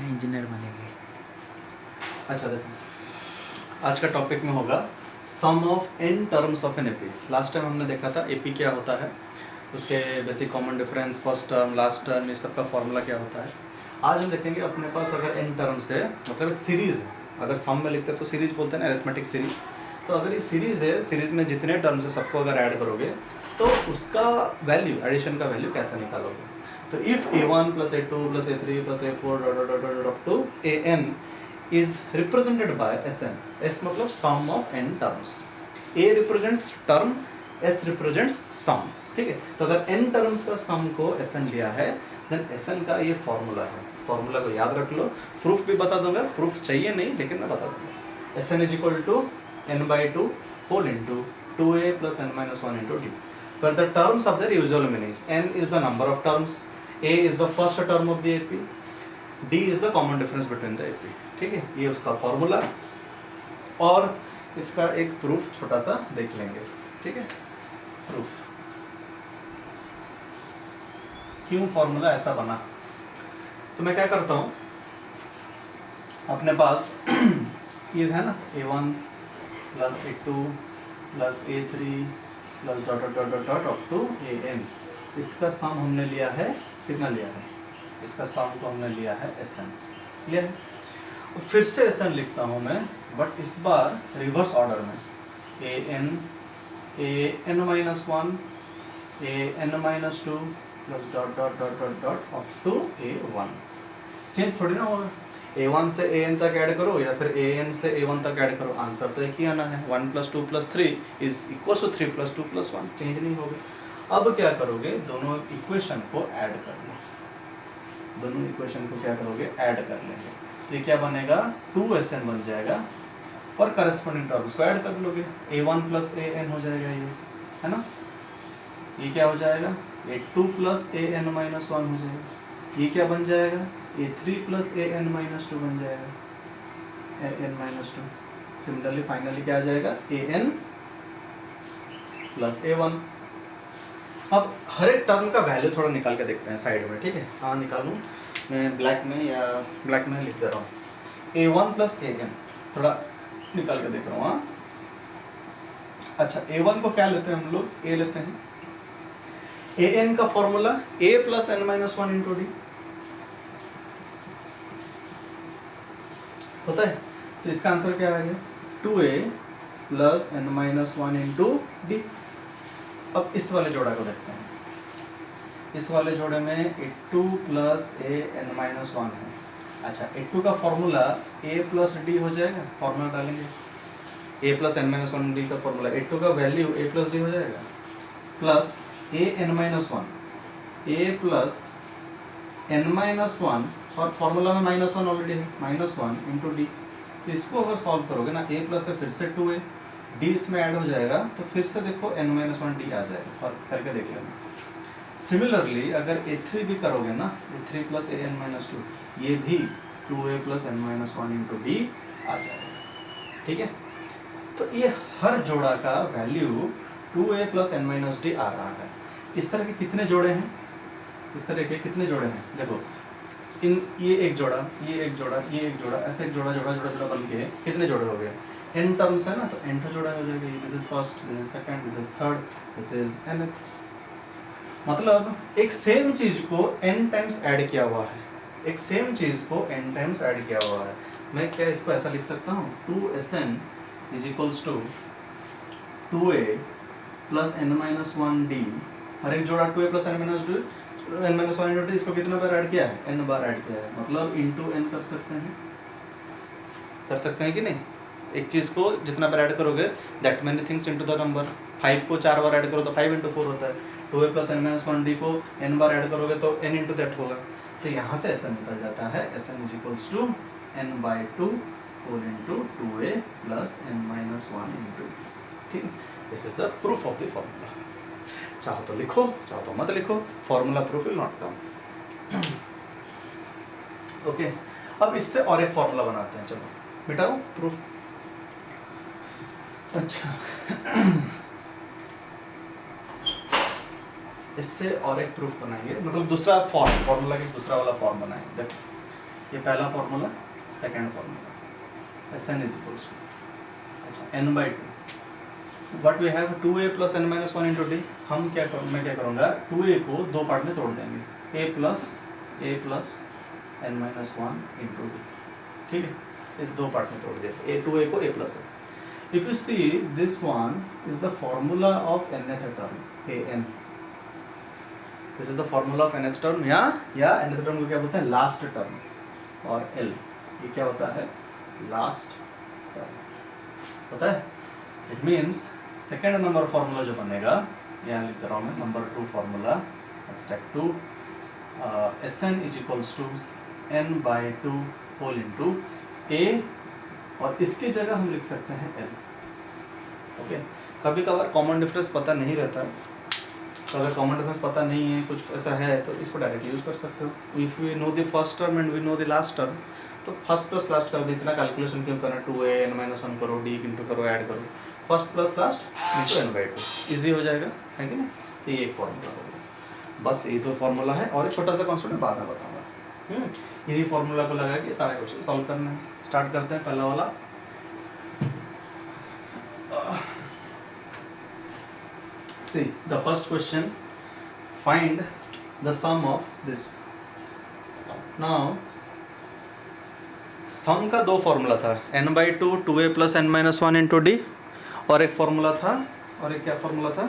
Engineer बनेंगे। अच्छा देखो, आज का टॉपिक में होगा sum of an terms of an AP. Last time हमने देखा था एपी क्या होता है, उसके basic common difference, first term, last term, ये सबका फॉर्मूला क्या होता है। आज हम देखेंगे अपने पास अगर एन टर्म्स है, मतलब एक सीरीज़ है, अगर सम में लिखते हैं तो सीरीज बोलते हैं ना, अरिथमेटिक सीरीज। तो अगर ये सीरीज़ है, सीरीज़ में जितने टर्म्स है सबको अगर ऐड करोगे तो उसका वैल्यू, एडिशन का वैल्यू कैसे निकालोगे। तो if a1 + a2 + a3 + a4 dot to an is represented by Sn. S मतलब sum of n terms. A represents term, S represents sum. ठीक है, तो अगर n terms का sum को Sn लिया है, then Sn का ये फॉर्मूला है। फॉर्मूला को याद रख लो, प्रूफ भी बता दूंगा, प्रूफ चाहिए नहीं लेकिन मैं बता दूंगा। Sn = n/2 whole into 2a + n - 1 into d, where the terms of their usual meanings. n is the number of terms, a is the first term of the AP, d is the common difference between the AP. ठीक है, ये उसका formula, और इसका एक proof छोटा सा देख लेंगे। ठीक है, प्रूफ क्यों फॉर्मूला ऐसा बना। तो मैं क्या करता हूँ, अपने पास ये है ना a1 + a2 + a3 + dot dot dot dot up to an, इसका सम हमने लिया है, कितना लिया है, इसका सम को हमने लिया है Sn। क्लियर है, फिर से Sn लिखता हूँ मैं, बट इस बार रिवर्स ऑर्डर में, an an - 1 an - 2 + dot dot dot dot dot up to a1। Change थोड़ी ना होगा, a1 से an तक ऐड करो या फिर an से a1 तक ऐड करो, आंसर तो एक ही आना है। 1 + 2 + 3 = 3 + 2 + 1, चेंज नहीं होगा। अब क्या करोगे, दोनों इक्वेशन को ऐड कर लो, दोनों इक्वेशन को क्या करोगे, ऐड कर लेंगे। ये क्या बनेगा, 2Sn बन जाएगा, और करस्पॉन्डिंग टर्म्स को ऐड कर लोगे, a1 + an हो जाएगा, ये है ना, ये क्या हो जाएगा, a2 + an - 1 हो जाएगा, ये क्या बन जाएगा, a3 + an - 2 बन जाएगा, an - 2। सिमिलरली फाइनली क्या आ जाएगा, an + a1। अब हर एक टर्म का वैल्यू थोड़ा निकाल के देखते हैं साइड में। ठीक है, हाँ निकालूं मैं, ब्लैक में या ब्लैक में लिख दे रहा हूँ, a1 + an थोड़ा निकाल के देख रहा हूँ। हाँ अच्छा, a1 को क्या लेते हैं हम लोग, a लेते हैं, an का formula a + n - 1 into d होता है, तो इसका आंसर क्या आ गया, 2a + n - 1 into d। अब इस वाले जोड़ा को देखते हैं, इस वाले जोड़े में a2 + a n - 1 है। अच्छा, a2 का फॉर्मूला a + d हो जाएगा, फॉर्मूला डालेंगे a + n - 1 d का फॉर्मूला, a2 का वैल्यू a + d हो जाएगा, plus a n - 1 a + n - 1, और फॉर्मूला में -1 ऑलरेडी है, -1 into d। तो इसको अगर सॉल्व करोगे ना, a प्लस है फिर से 2a, d इसमें ऐड हो जाएगा, तो फिर से देखो n - 1 d आ जाएगा, और करके देख लेना। सिमिलरली अगर a3 भी करोगे ना, a3 + a n - 2, ये भी 2a + n - 1 into d आ जाएगा। ठीक है, तो ये हर जोड़ा का वैल्यू 2a + n - d आ रहा है। इस तरह के कितने जोड़े हैं, इस तरह के कितने जोड़े हैं, देखो इन, ये एक जोड़ा, ये एक जोड़ा, ये एक जोड़ा, ऐसे एक जोड़ा जोड़ा जोड़ा जोड़ा बन के कितने जोड़े हो गए, n टर्म्स है ना, तो n तो जोड़ा हो जाएगा। This is first, this is second, this is third, this is nth। मतलब एक सेम चीज को n टाइम्स ऐड किया हुआ है, एक सेम चीज को n टाइम्स ऐड किया हुआ है। मैं क्या इसको ऐसा लिख सकता हूँ, 2Sn = 2a + n - 1 d, हर एक जोड़ा 2a + n - 1 into d, इसको कितना बार ऐड किया है, n बार ऐड किया है, मतलब into n कर सकते हैं कि नहीं। एक चीज़ को जितना बार ऐड करोगे, that many things into the number. 5 को 4 बार ऐड करो तो 5 into 4 होता है, 2a + n - 1 d को n बार ऐड करोगे तो n into that होगा। तो यहाँ से ऐसा निकल जाता है, Sn = n/2 whole into 2a + n - 1 into d। ठीक है, this is the proof of the formula. चाहो तो लिखो, चाहो तो मत लिखो, formula proof will not come. Okay, अब इससे और एक फॉर्मूला बनाते हैं, चलो मिटाओ प्रूफ। अच्छा इससे और एक प्रूफ बनाएंगे, मतलब दूसरा फॉर्मूला की दूसरा वाला फॉर्म बनाएंगे। देखो ये पहला formula, second formula S n is equals to, अच्छा n by two, but we have 2a plus n minus one into d. हम क्या मैं क्या करूँगा, 2a को दो पार्ट में तोड़ देंगे, a plus n minus one into D, ठीक है, इस दो पार्ट में तोड़ दिया, 2a को a प्लस है। If you see, this one is the formula of nth term, an. This is the formula of nth term, या nth term को क्या बोलते हैं, लास्ट टर्म, और l ये क्या होता है, लास्ट टर्म, पता है। It means second number formula जो बनेगा, यहाँ लिख रहा हूँ मैं, number 2 formula, step 2, Sn is equals to n by 2 whole into a, और इसकी जगह हम लिख सकते हैं l, ओके। कभी कभार कॉमन डिफरेंस पता नहीं रहता है, तो अगर कॉमन डिफरेंस पता नहीं है, कुछ ऐसा है, तो इसको डायरेक्टली यूज कर सकते हो। If we know the first term and we know the last term, तो फर्स्ट प्लस लास्ट कर दे, इतना कैलकुलेशन क्यों करना, 2a n माइनस वन करो, d इंटू करो, ऐड करो, first plus last into n by 2, easy हो जाएगा, है कि नहीं। तो ये एक फॉर्मूला होगा, बस ये दो फॉर्मूला है, और एक छोटा सा कॉन्सेप्ट मैं बाद में बताऊँगा। यही फॉर्मूला को लगा के सारे क्वेश्चन सॉल्व करना है। स्टार्ट करते हैं, पहला वाला, see the first question, find the sum of this। now सम का दो फॉर्मूला था, n by 2 2a plus n minus one into D, और एक फॉर्मूला था, और एक क्या फॉर्मूला था,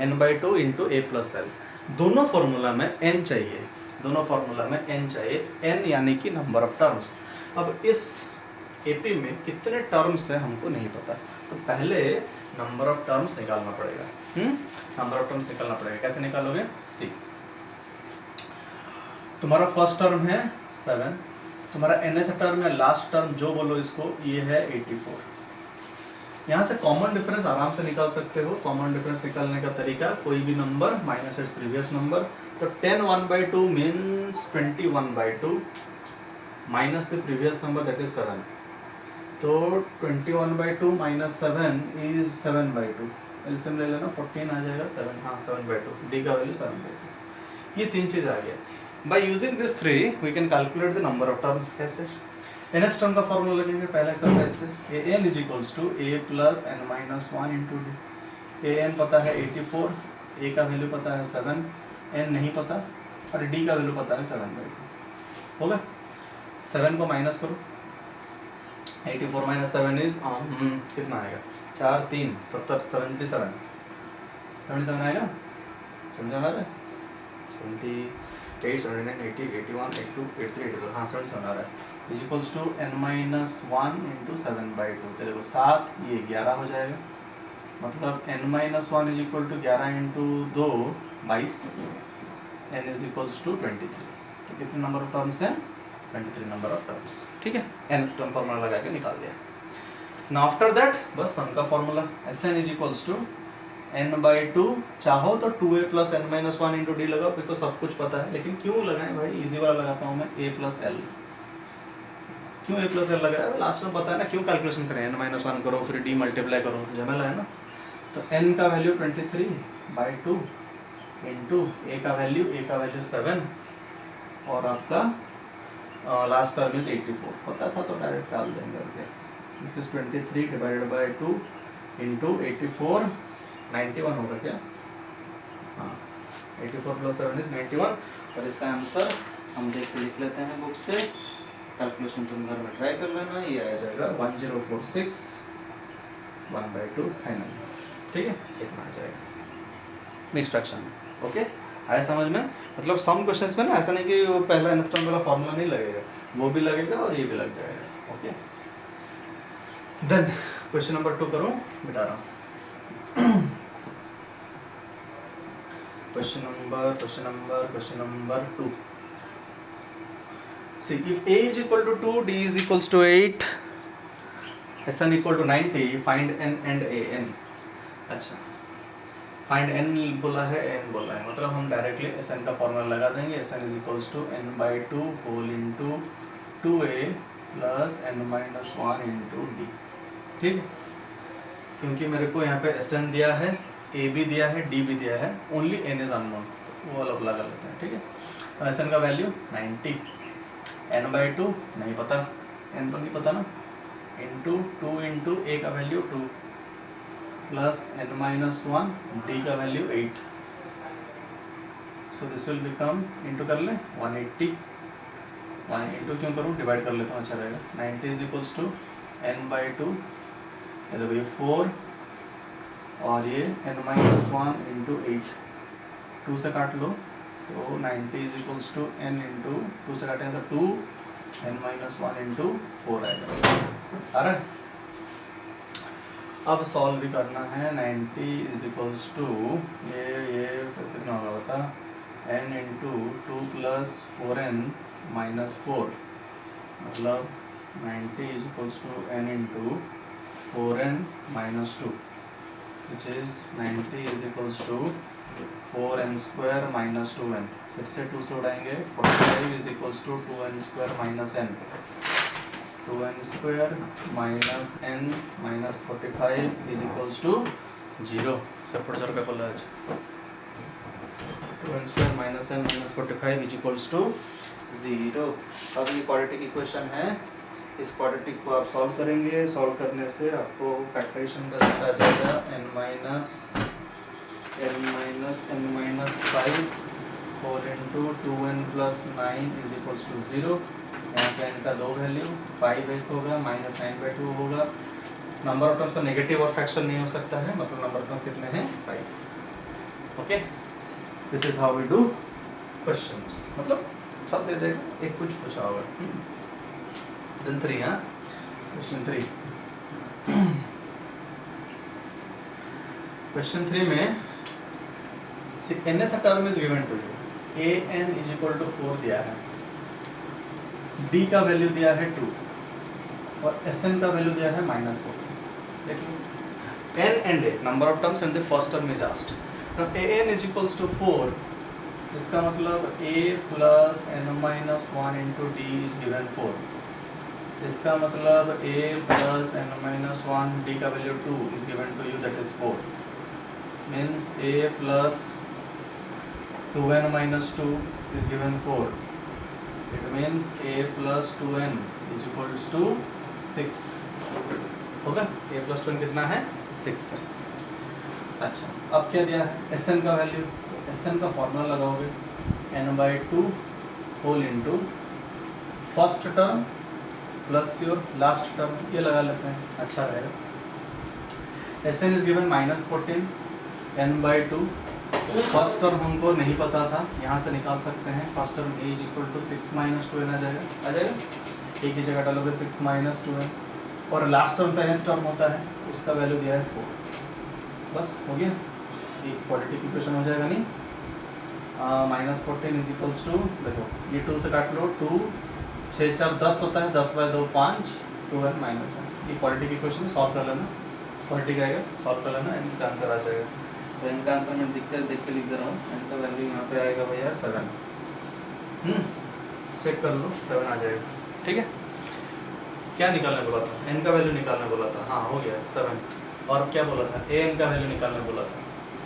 n by 2 into a plus L. दोनों फॉर्मूला में n चाहिए, दोनों फॉर्मूला में n चाहिए, n यानी कि नंबर ऑफ टर्म्स। अब इस एपी में कितने टर्म्स है हमको नहीं पता, तो पहले नंबर ऑफ टर्म्स निकालना पड़ेगा। नंबर ऑफ टर्म्स निकालना पड़ेगा, कैसे निकालोगे, सी, तुम्हारा फर्स्ट टर्म है 7, तुम्हारा nth टर्म या लास्ट टर्म जो बोलो इसको, ये है 84। यहाँ से कॉमन डिफरेंस आराम से निकाल सकते हो। कॉमन डिफरेंस निकालने का तरीका, कोई भी number minus its previous number, तो 10 1/2 means 21/2 minus the previous number that is 7, तो 21/2 माइनस 7 इज 7/2, एलसीएम ले लेना, 14 आ जाएगा, 7, हाँ 7/2, डी का वैल्यू 7/2। ये तीन चीज़ आ गया। By using this 3 we can calculate the number of terms. कैसे, nth टर्म का फॉर्मूला लगेगा पहला एक्सरसाइज से, an is equals to a plus n minus one into d. an पता है 84, a का वैल्यू पता है 7, n नहीं पता, और d का वैल्यू पता है 7/2। होगा, 7 को माइनस करो, 84 माइनस 7 इज कितना आएगा, 4 3 70 77 77 आएगा, समझा आ रहा है, 78 79 80 81 82 83 84, हाँ 77 आ रहा है, is equals to n minus 1 into 7/2। तो देखो 7, ये 11 हो जाएगा, मतलब n minus 1 is equal to 11 into 2 22, n is equals to 23। तो कितने नंबर ऑफ टर्म्स हैं, 23 नंबर ऑफ टर्म्स, ठीक है। nth टर्म फॉर्मूला लगा के निकाल दिया। नाउ आफ्टर दैट बस सम का formula, Sn is equals to n by 2, चाहो तो 2a plus n minus one into d लगाओ, बिकॉज सब कुछ पता है, लेकिन क्यों लगाएं भाई, इजी वाला लगाता हूँ मैं, a प्लस एल। क्यों a प्लस एल लगाया, लास्ट में पता है ना, क्यों कैलकुलेशन करें, n माइनस वन करो फिर d मल्टीप्लाई करो, झमेला है ना। तो n का वैल्यू 23/2 इंटू a का वैल्यू 7, और आपका लास्ट टर्म इज 84, पता था तो डायरेक्ट डाल देंगे। This is 23 divided by 2 into 84, 91 होगा क्या, हाँ 84 प्लस 7 इज 91, और इसका आंसर हम देख के लिख लेते हैं बुक से, कैलकुलेशन तुम घर में ट्राई कर लेना, ये आ जाएगा 1046 1/2 फाइनल, ठीक है, इतना आ जाएगा मिक्स्ड फ्रैक्शन में। ओके, आया समझ में, मतलब सम क्वेश्चंस में ना ऐसा नहीं कि वो पहला nth टर्म वाला फॉर्मूला नहीं लगेगा, वो भी लगेगा और ये भी लग जाएगा। ओके, देन क्वेश्चन नंबर 2 करूँ, बिटा रहा हूँ। Question number 2. See, if a is equal to 2, d is equals to 8, Sn equal to 90, find n and an। अच्छा, find n बोला है, n बोला है, मतलब हम डायरेक्टली Sn का फॉर्मूला लगा देंगे, Sn is equals to n by 2 whole into 2a plus n minus 1 into d, ठीक है। क्योंकि मेरे को यहाँ पे Sn दिया है, a भी दिया है, d भी दिया है, ओनली n इज अननोन, तो वो अलग लगा लेते हैं, ठीक है। Sn का वैल्यू 90, n/2 नहीं पता, n तो नहीं पता ना, इंटू 2 इंटू a का वैल्यू 2 प्लस n-1 d का value 8, so this will become, into कर लें 180, 1 इंटू क्यों करूँ, डिवाइड कर लेता हूँ, अच्छा रहेगा। 90 इज इक्वल्स टू n/2, ये देखो ये 4 और ये n-1 इंटू 8, 2 से काट लो तो 90 is equals to n into 2 से काटेंगे तो 2 n-1 इंटू 4 आएगा, आ रहा है। अब सॉल्व भी करना है। 90 इज इक्वल्स टू ये कितना होगा बता, n into 2 plus 4n minus 4, मतलब 90 is equals to n into 4n minus 2, which is 90 is equals to 4n square minus 2n, फिर से 2 से उड़ाएंगे, 45 is equals to 2n square minus n, 2n square minus n minus 45 is equals to 0, separate जर का बोला है 2n square minus n minus 45 is equals to 0। अब ये क्वाड्रेटिक इक्वेशन है, इस क्वाड्रेटिक को आप सॉल्व करेंगे, सॉल्व करने से आपको फैक्टराइजेशन का रिजल्ट आ जाएगा n minus 5 whole into 2n plus 9 is equals to 0। यहाँ से n का दो वैल्यू 5 एक होगा माइनस 9/2 होगा। नंबर ऑफ टर्म्स का नेगेटिव और फ्रैक्शन नहीं हो सकता है, मतलब नंबर ऑफ टर्म्स कितने हैं 5। Okay, this is how we do questions, मतलब सब दे देगा, एक कुछ पूछा होगा। देन 3, हाँ क्वेश्चन 3 क्वेश्चन 3 में nth term is given to you, an is equal to 4 दिया है, d का वैल्यू दिया है 2 और sn का वैल्यू दिया है -4। देखिए n and a number of terms and the first term is asked. Now an is equals to 4, इसका मतलब a plus n-1 into d is given 4, इसका मतलब a प्लस n-1 d का value 2 is given to you, that is 4, means a plus 2n minus 2 is given 4. It means a plus 2n is equals to 6 होगा। a plus 2n कितना है 6 है। अच्छा, अब क्या दिया है sn का वैल्यू, sn का फॉर्मूला लगाओगे n/2 whole into first term plus your last term, ये लगा लेते हैं, अच्छा रहेगा। sn is given -14 n/2, first term हमको नहीं पता था, यहाँ से निकाल सकते हैं। First term a is equal to 6 minus 2n आ जाएगा, a की जगह डालोगे 6 माइनस 2n, और लास्ट टर्म पहले टर्म होता है, उसका वैल्यू दिया है 4, बस हो गया, एक क्वाड्रेटिक इक्वेशन हो जाएगा। नहीं -14 इज इक्वल्स टू, देखो ये 2 से काट लो, 2 6 4 10 होता है, 10/2 5, 2n माइनस है, ये क्वाड्रेटिक इक्वेशन सॉल्व कर लेना, क्वाड्रेटिक आएगा सॉल्व कर लेना, इनका आंसर आ जाएगा। तो इनका आंसर मैं देख के लिख दे रहा हूँ, इनका वैल्यू यहाँ पे आएगा भैया 7, चेक कर लो 7 आ जाएगा, ठीक है। क्या निकालने बोला था, n का वैल्यू निकालने बोला था, हाँ हो गया 7, और क्या बोला था an का वैल्यू निकालने बोला था,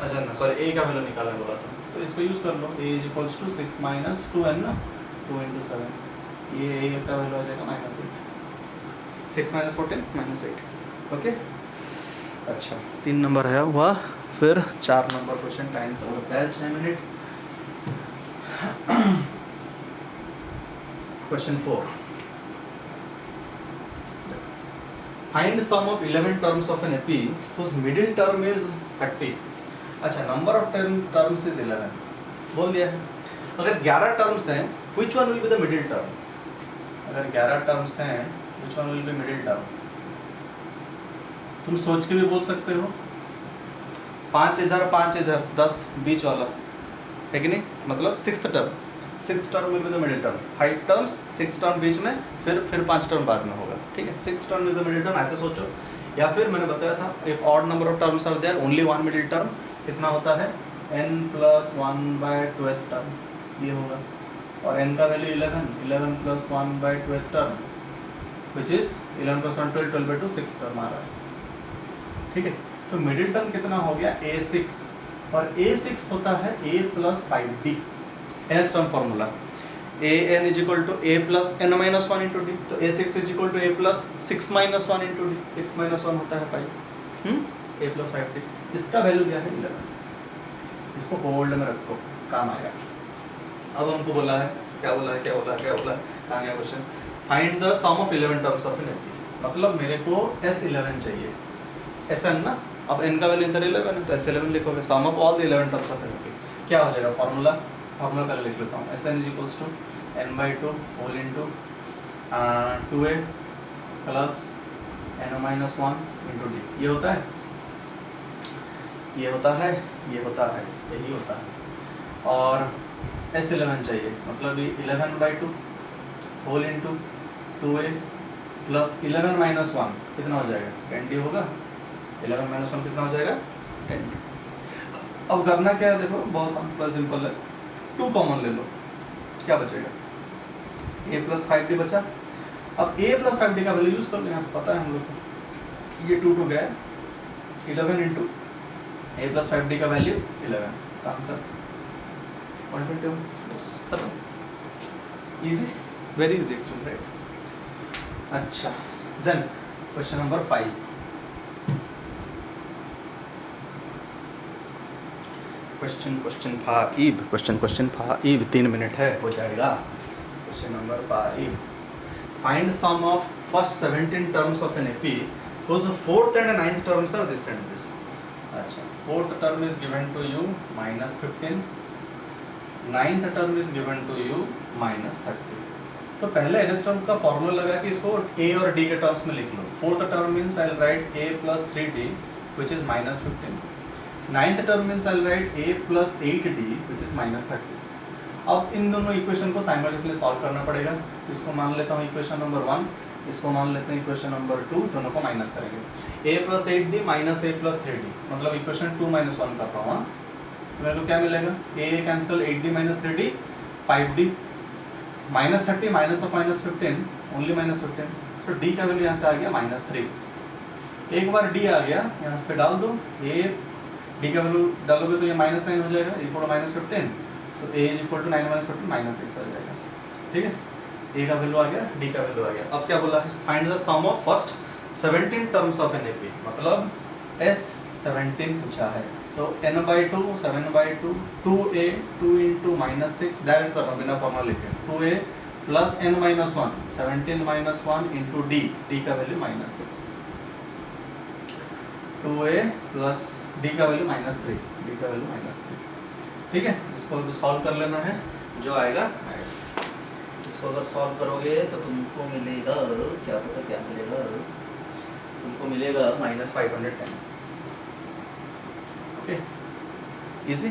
अच्छा ना सॉरी a का वैल्यू निकालने बोला था, तो इसको यूज़ कर लो, a is equals to 6 minus 2n ना, 2 इंटू 7, ये a का वैल्यू आ जाएगा -8, 6 माइनस 14 -8, ओके। अच्छा 3 नंबर है हुआ, फिर 4 नंबर क्वेश्चन, टाइम तो होता है 6 minute. Question 4, find sum of 11 terms of an AP whose middle term is 30। अच्छा, नंबर ऑफ टर्म्स इज 11 बोल दिया है। अगर 11 टर्म्स हैं, which one will be the middle term? अगर 11 टर्म्स हैं, which one will be middle term? तुम सोच के भी बोल सकते हो, 5 इधर 5 इधर, 10 बीच वाला है कि नहीं, मतलब sixth term will be the middle term. 5 terms, sixth term बीच में, फिर 5 टर्म बाद में होगा, ठीक है। Sixth term is the middle term, ऐसे सोचो। या फिर मैंने बताया था, if odd number of terms are there, only one middle term, कितना होता है n प्लस 1/12 टर्म, ये होगा। और n का value 11 plus 1/12 term, which is 11 plus 1 12/2 sixth term आ रहा है, ठीक है। तो मिडिल टर्म कितना हो गया A6, और A6 होता है A plus 5D, nth term formula. A n is equal to a plus n minus one into d, तो a six is equal to a plus six minus one into d, six minus one होता है 5, a plus 5 d. इसका value क्या है 11, इसको hold में रखो, काम आएगा। अब हमको बोला है, क्या बोला है, क्या बोला है, क्या बोला है, कहाँ गया question, find the sum of 11 terms of an AP, मतलब मेरे को S11 चाहिए, Sn ना, अब n का वैल्यू इधर 11 है तो S11 लिखोगे, sum of all the 11 terms of an AP, क्या हो जाएगा फार्मूला पहले लिख लेता हूँ, Sn is equals to n/2 whole into 2a plus n minus 1 into d, ये होता है, ये होता है, ये होता है, यही होता है। और S11 चाहिए, मतलब ये 11/2 whole into 2a plus 11 minus 1 कितना हो जाएगा 20 होगा, 11 माइनस 1 कितना हो जाएगा 20। अब करना क्या है देखो, बहुत सिंपल है, 2 कॉमन ले लो, क्या बचेगा a प्लस 5d बचा। अब a प्लस 5d का वैल्यू यूज कर लेंगे, आपको पता है हम लोग को, ये 2 गया 11 इंटू a प्लस 5d का वैल्यू 11 का आंसर 121, बस खत्म, easy, very easy actually, right. अच्छा, then question number 5, question 5, 3 minute है, हो जाएगा। Question number 5, find sum of first 17 terms of an AP whose fourth and ninth terms are this and this। अच्छा, fourth term is given to you -15, ninth term is given to you -30। तो पहले nth term का formula लगा कि इसको a और d के terms में लिख लो। Fourth term means I will write a plus 3d which is -15, ninth term means I will write a plus 8d which is -30। अब इन दोनों इक्वेशन को साइमल्टेनियसली सॉल्व करना पड़ेगा। इसको मान लेता हूँ इक्वेशन नंबर 1, इसको मान लेते हैं इक्वेशन नंबर 2, दोनों को माइनस करेंगे। a plus 8d minus a plus 3d, मतलब इक्वेशन 2 माइनस 1 कर रहा हूँ, तो मेरे को क्या मिलेगा, a cancel 8d minus 3d 5d, -30 minus of -15 only -15, so d का वैल्यू यहाँ से आ गया -3। एक बार d आ गया यहाँ पे डाल दो, a d का वैल्यू डालोगे तो ये -9 हो जाएगा, equal -15, so a is equal to 9 minus 15 -6 आ जाएगा। ठीक है, a का वैल्यू आ गया, d का वैल्यू आ गया। अब क्या बोला है, find the sum of first 17 terms of an AP, मतलब S17 पूछा है, तो n/2 7/2 2a 2 इंटू -6 डायरेक्ट कर रहा हूँ बिना फॉर्मूला लिखे, 2a plus n minus 1 17 minus 1 into d, d का वैल्यू -6, 2a प्लस d का वैल्यू -3, d का वैल्यू -3। ठीक है, इसको सॉल्व कर लेना है, जो आएगा आएगा। इसको अगर सॉल्व करोगे तो तुमको मिलेगा, क्या पता क्या मिलेगा, तुमको मिलेगा -510। Okay, easy.